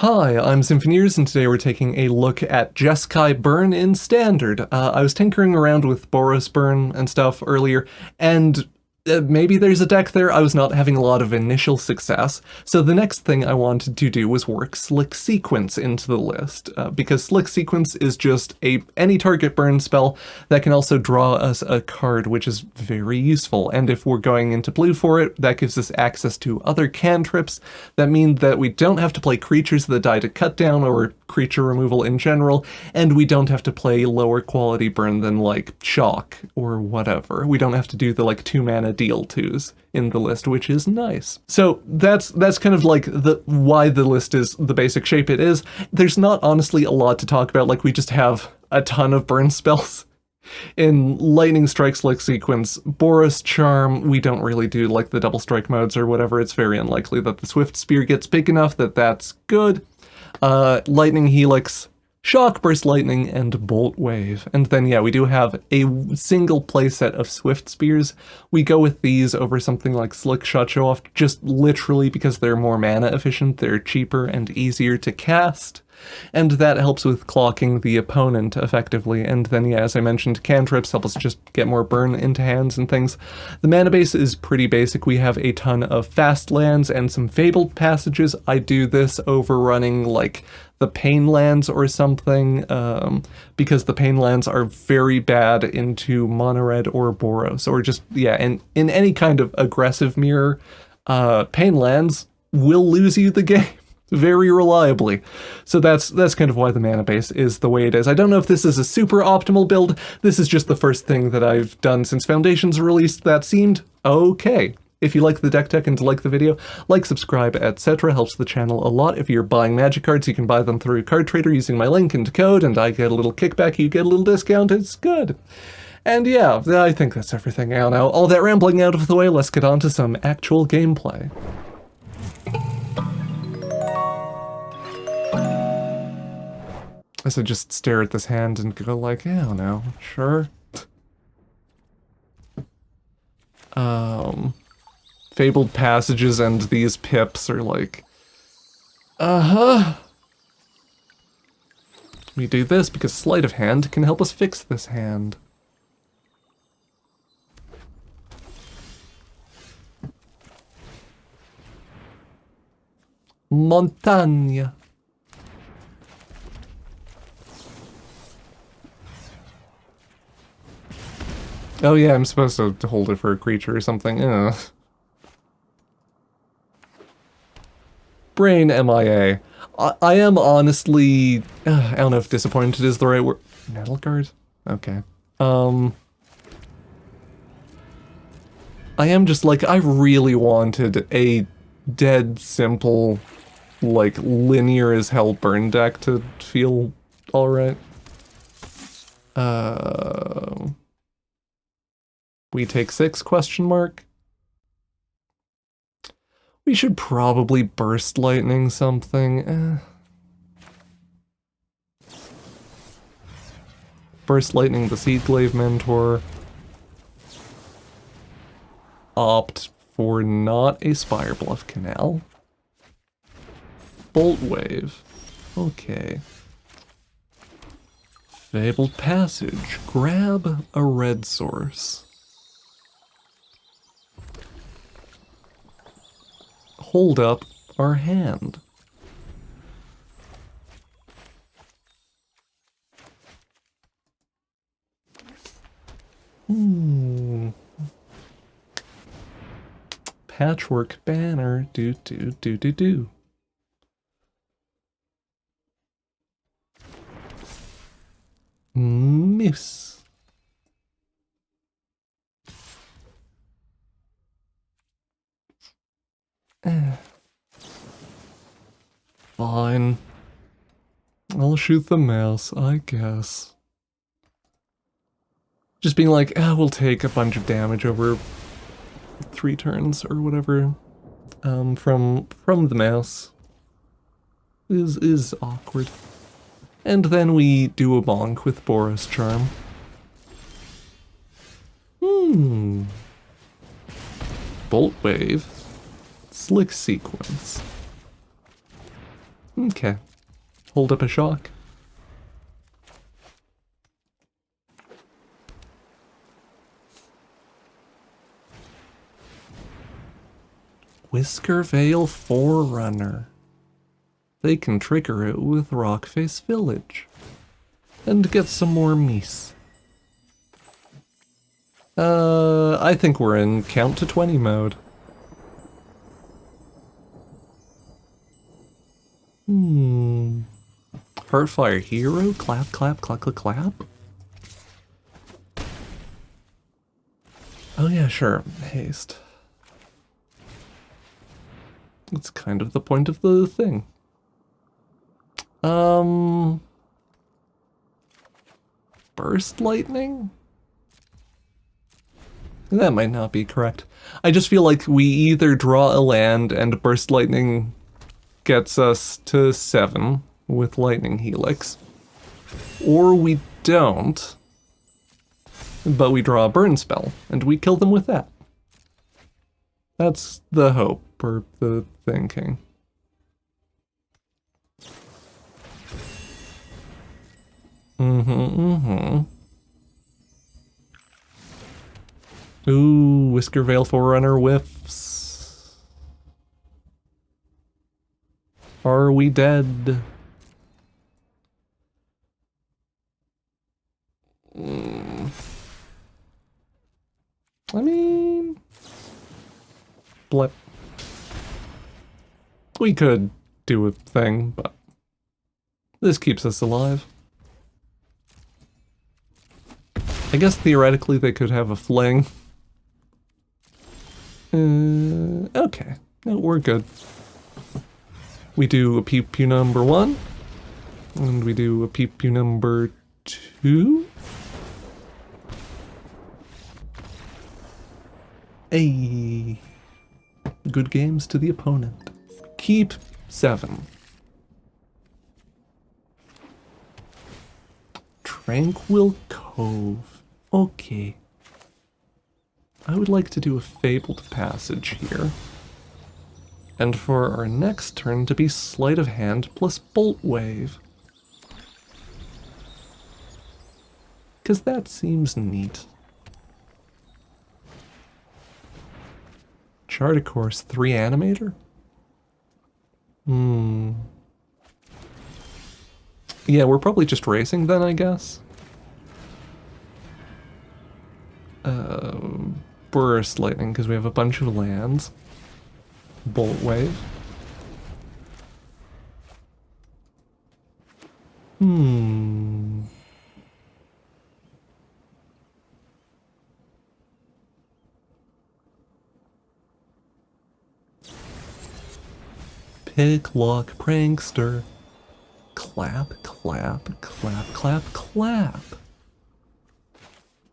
Hi, I'm Symphoneers, and today we're taking a look at Jeskai Burn in Standard. I was tinkering around with Boros Burn and stuff earlier, and maybe there's a deck there. I was not having a lot of initial success, so the next thing I wanted to do was work Slick Sequence into the list, because Slick Sequence is just any target burn spell that can also draw us a card, which is very useful, and if we're going into blue for it, that gives us access to other cantrips that mean that we don't have to play creatures that die to cut down or creature removal in general, and we don't have to play lower quality burn than like Shock or whatever. We don't have to do the like 2-mana deal 2s in the list, which is nice. So that's kind of like why the list is the basic shape it is. There's not honestly a lot to talk about, like we just have a ton of burn spells. In Lightning Strike Slick Sequence, Boros Charm, we don't really do like the double strike modes or whatever. It's very unlikely that the Swift Spear gets big enough that that's good. Lightning Helix, Shock, Burst Lightning, and Bolt Wave. And then yeah, we do have a single playset of Swift Spears. We go with these over something like Slick Shot Show Off, just literally because they're more mana efficient, they're cheaper and easier to cast. And that helps with clocking the opponent effectively. And then, yeah, as I mentioned, cantrips help us just get more burn into hands and things. The mana base is pretty basic. We have a ton of fast lands and some fabled passages. I do this over running like the pain lands or something, because the pain lands are very bad into mono red or Boros, or just, yeah, in any kind of aggressive mirror, pain lands will lose you the game very reliably. So that's kind of why the mana base is the way it is. I don't know if this is a super optimal build. This is just the first thing that I've done since Foundations released that seemed okay. If you like the deck tech and like the video, like, subscribe, etc. Helps the channel a lot. If you're buying Magic cards, you can buy them through Card Trader using my link and code, and I get a little kickback, you get a little discount. It's good. And yeah, I think that's everything. Now, all that rambling out of the way, let's get on to some actual gameplay. So just stare at this hand and go like, I don't know, sure. Fabled Passages and these pips are like, We do this because Sleight of Hand can help us fix this hand. Montagne. Oh yeah, I'm supposed to hold it for a creature or something. Brain MIA. I am honestly... I don't know if disappointed is the right word. Metal Guard? Okay. I am just like, I really wanted a dead simple, like, linear as hell burn deck to feel alright. We take 6, question mark? We should probably Burst Lightning something. Burst Lightning the Seedglaive Mentor. Opt for not a Spirebluff Canal. Bolt Wave. Okay. Fabled Passage. Grab a red source. Hold up our hand. Patchwork Banner. Do. Moose. Fine. I'll shoot the mouse, I guess. Just being like, we'll take a bunch of damage over 3 turns or whatever, from the mouse is awkward. And then we do a bonk with Boros Charm. Bolt Wave. Slick Sequence. Okay. Hold up a shock. Whiskervale Forerunner. They can trigger it with Rockface Village. And get some more meese. I think we're in count to 20 mode. Heartfire Hero? Clap, clap, clap, clap, clap? Oh yeah, sure. Haste. It's kind of the point of the thing. Burst lightning? That might not be correct. I just feel like we either draw a land and burst lightning gets us to 7 with lightning helix, or we don't, but we draw a burn spell and we kill them with that. That's the hope, or the thinking. Ooh, Whiskervale Forerunner whiffs. Are we dead? I mean... blip. We could do a thing, but this keeps us alive. I guess theoretically they could have a fling. Okay. No, we're good. We do a pew pew number 1. And we do a pew pew number 2. Ayy. Good games to the opponent. Keep 7. Tranquil Cove. Okay. I would like to do a Fabled Passage here. And for our next turn to be Sleight of Hand plus Bolt Wave. Because that seems neat. Chart a Course 3 Animator? Yeah, we're probably just racing then, I guess. Burst Lightning, because we have a bunch of lands. Bolt Wave. Pick, lock, prankster. Clap, clap, clap, clap, clap.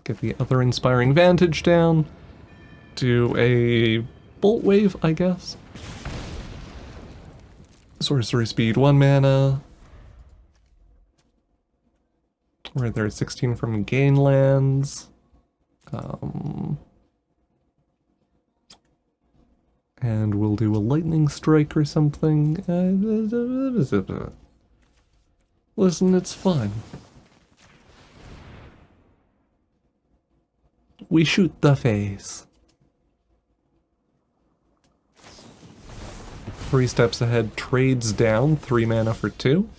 Get the other Inspiring Vantage down. Do a Bolt Wave, I guess. Sorcery Speed, 1 mana. We're there at 16 from gain lands. And we'll do a Lightning Strike or something. Listen, it's fine. We shoot the face. 3 steps ahead, trades down, 3 mana for 2.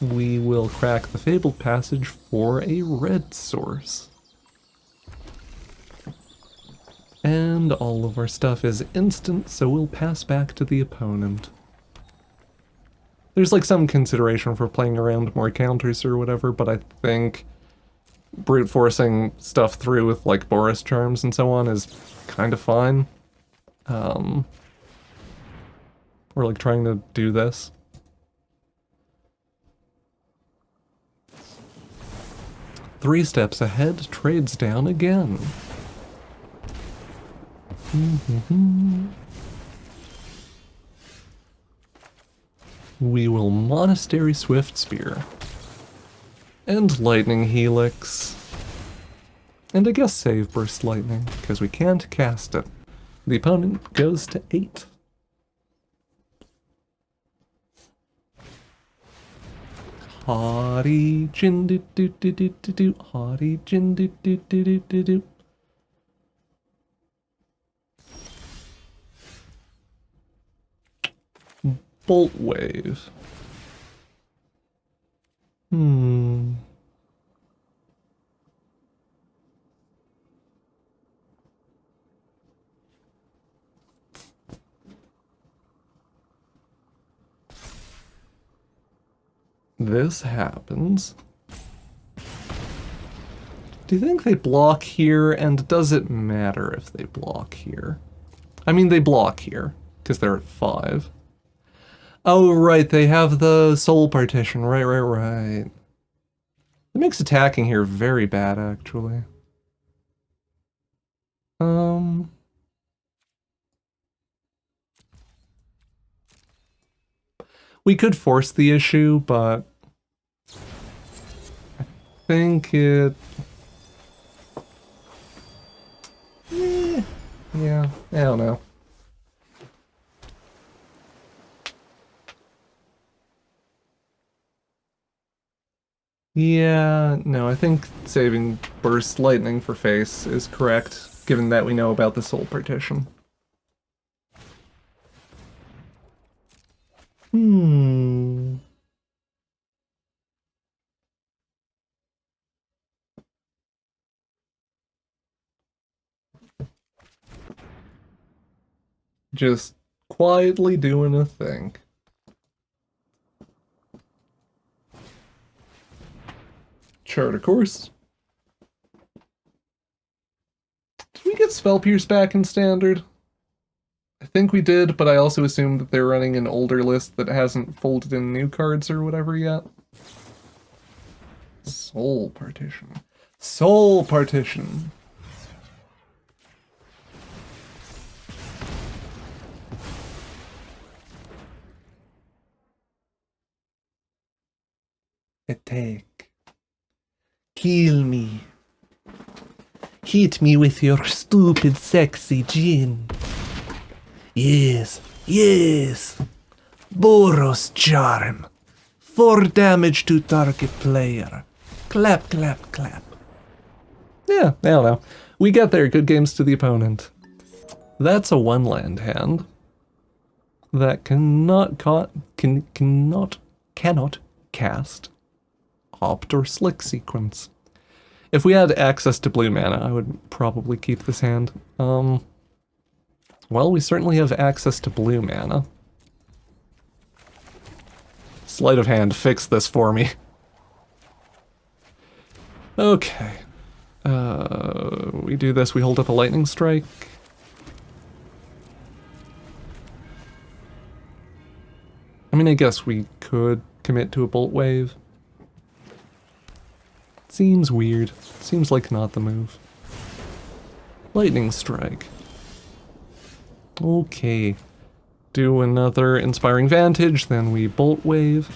We will crack the Fabled Passage for a red source. And all of our stuff is instant, so we'll pass back to the opponent. There's like some consideration for playing around more counters or whatever, but I think brute forcing stuff through with like Boris Charms and so on is kind of fine. We're like trying to do this. Three steps ahead, trades down again. We will Monastery Swift Spear. And Lightning Helix. And I guess save Burst Lightning, because we can't cast it. The opponent goes to 8. Haughty chin do do do do do do. Haughty chin do do do do do do. Bolt wave. This happens. Do you think they block here, and does it matter if they block here? I mean, they block here, because they're at 5. Oh, right, they have the soul partition. Right. It makes attacking here very bad, actually. We could force the issue, but I think it... Yeah, I don't know. Yeah, no, I think saving Burst Lightning for face is correct, given that we know about the soul partition. Just quietly doing a thing. Chart, of course. Did we get Spell Pierce back in Standard? I think we did, but I also assumed that they're running an older list that hasn't folded in new cards or whatever yet. Soul Partition. Soul Partition! Attack. Kill me. Hit me with your stupid sexy gin. Yes. Boros Charm. 4 damage to target player. Clap. Yeah, I don't know. We get there. Good games to the opponent. That's a 1-land hand that cannot cast Opt or Slick Sequence. If we had access to blue mana, I would probably keep this hand. Well, we certainly have access to blue mana. Sleight of hand, fix this for me. Okay. We do this, we hold up a lightning strike. I mean, I guess we could commit to a bolt wave. Seems weird. Seems like not the move. Lightning strike. Okay. Do another Inspiring Vantage, then we bolt wave.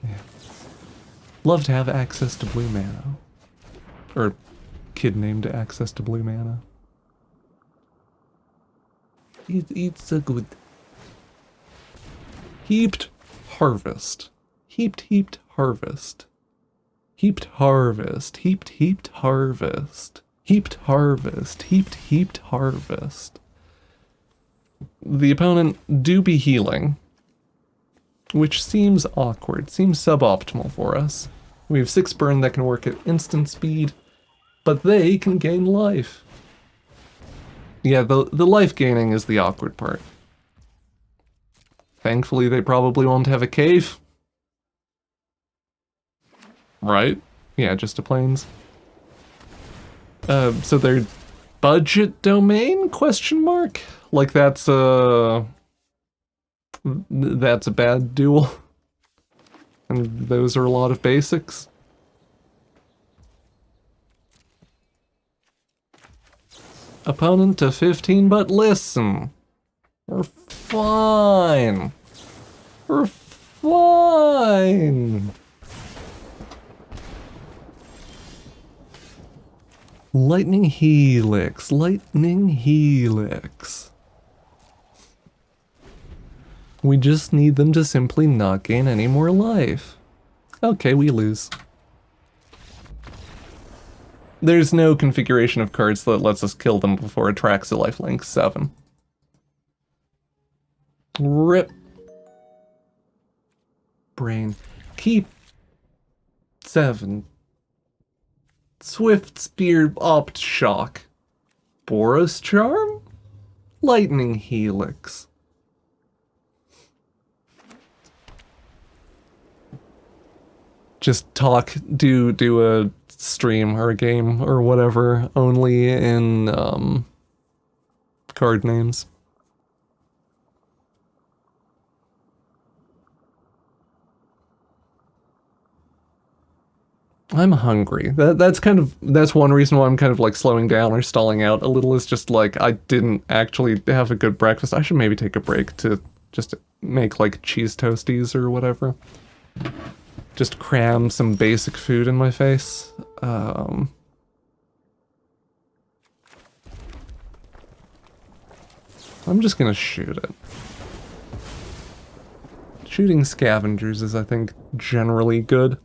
Yeah. Love to have access to blue mana. Or kid named access to blue mana. It's so good. Heaped harvest. Heaped harvest. Heaped harvest. Heaped harvest. Heaped harvest. Heaped harvest. The opponent do be healing, which seems awkward, seems suboptimal for us. We have 6 burn that can work at instant speed, but they can gain life. Yeah, the life gaining is the awkward part. Thankfully, they probably won't have a cave. Right? Yeah, just a plains. So their budget domain? Question mark? Like that's a bad duel. And those are a lot of basics. Opponent to 15, but listen. We're fine. We're fine. Lightning Helix. Lightning Helix. We just need them to simply not gain any more life. Okay, we lose. There's no configuration of cards that lets us kill them before it tracks a lifelink 7. RIP. Brain. Keep 7. Swift Spear Opt Shock. Boros Charm? Lightning Helix. Just talk, do a stream or a game or whatever, only in card names. I'm hungry. That's one reason why I'm kind of like slowing down or stalling out a little, is just like I didn't actually have a good breakfast. I should maybe take a break to just make like cheese toasties or whatever. Just cram some basic food in my face. I'm just gonna shoot it. Shooting scavengers is, I think, generally good.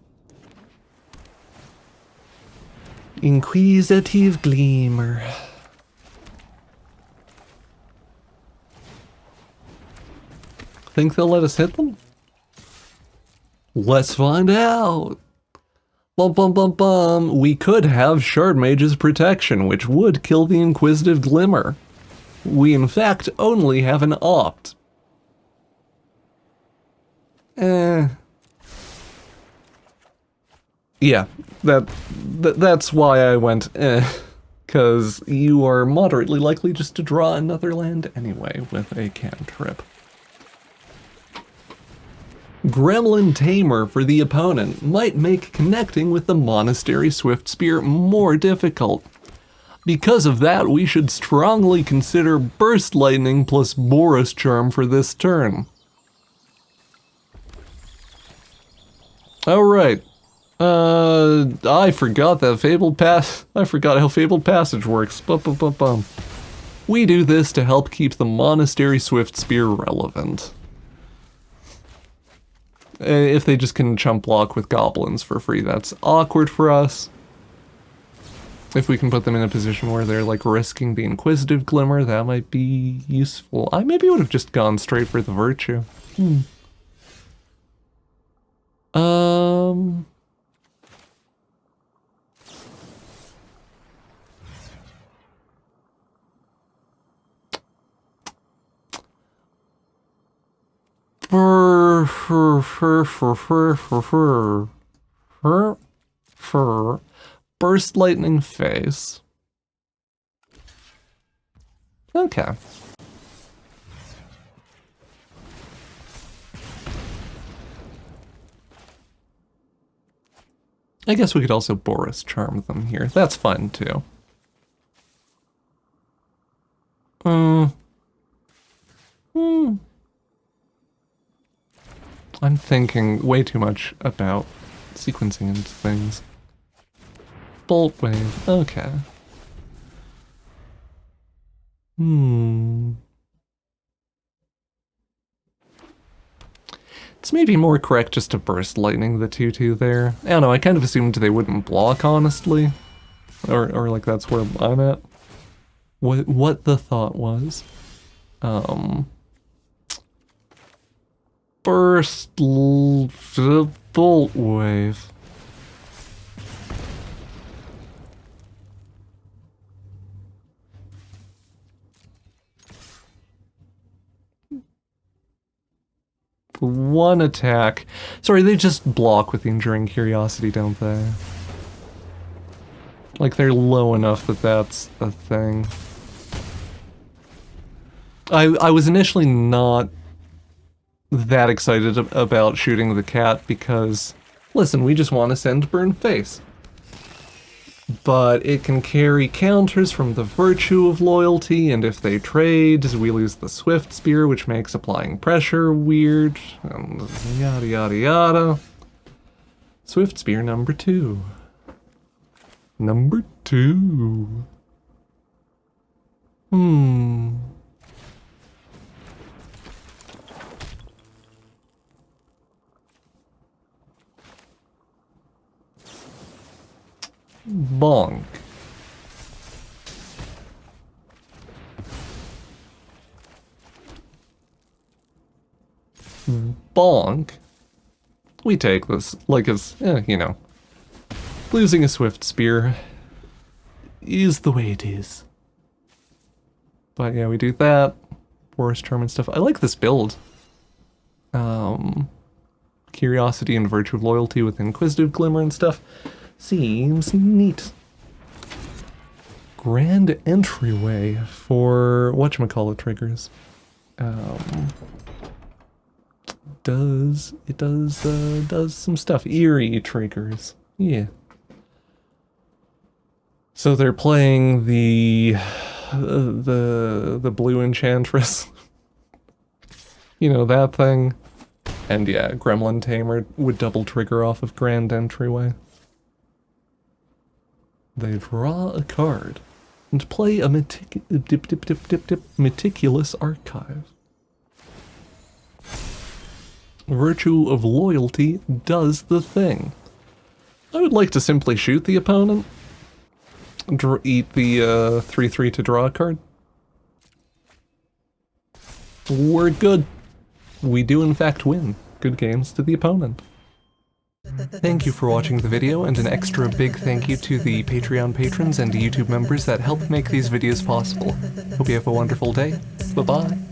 Inquisitive Gleamer. Think they'll let us hit them? Let's find out. Bum bum bum bum. We could have Shard Mage's protection, which would kill the Inquisitive Glimmer. We in fact only have an opt. Yeah, that's why I went because you are moderately likely just to draw another land anyway with a cantrip. Gremlin Tamer for the opponent might make connecting with the Monastery Swift Spear more difficult. Because of that, we should strongly consider Burst Lightning plus Boros Charm for this turn. Alright. I forgot that I forgot how Fabled Passage works. Bum. We do this to help keep the Monastery Swift Spear relevant. If they just can chump block with goblins for free, that's awkward for us. If we can put them in a position where they're like risking the Inquisitive Glimmer, that might be useful. I maybe would have just gone straight for the Virtue. Burst Lightning Face. Okay. I guess we could also Boros Charm them here. That's fun too. I'm thinking way too much about sequencing into things. Bolt Wave, okay. It's maybe more correct just to Burst Lightning the 2/2 there. I don't know, I kind of assumed they wouldn't block, honestly. Or like that's where I'm at. What the thought was. Bolt Wave. One attack. Sorry, they just block with the Enduring Curiosity, don't they? Like, they're low enough that that's a thing. I was initially not that excited about shooting the cat because, listen, we just want to send Burn Face. But it can carry counters from the Virtue of Loyalty, and if they trade, we lose the Swift Spear, which makes applying pressure weird, and yada yada yada. Swift Spear number 2. Number 2. Bonk. Bonk. We take this like as, you know, losing a swift spear is the way it is. But yeah, we do that. Forest charm and stuff. I like this build. Curiosity and virtue of loyalty with inquisitive glimmer and stuff. Seems neat. Grand entryway for whatchamacallit triggers. Does some stuff. Eerie triggers. Yeah. So they're playing the blue enchantress. You know, that thing. And yeah, Gremlin Tamer would double trigger off of Grand Entryway. They draw a card and play a meticulous archive. Virtue of loyalty does the thing. I would like to simply shoot the opponent. Eat the 3/3 to draw a card. We're good. We do in fact win. Good games to the opponent. Thank you for watching the video, and an extra big thank you to the Patreon patrons and YouTube members that help make these videos possible. Hope you have a wonderful day. Bye-bye.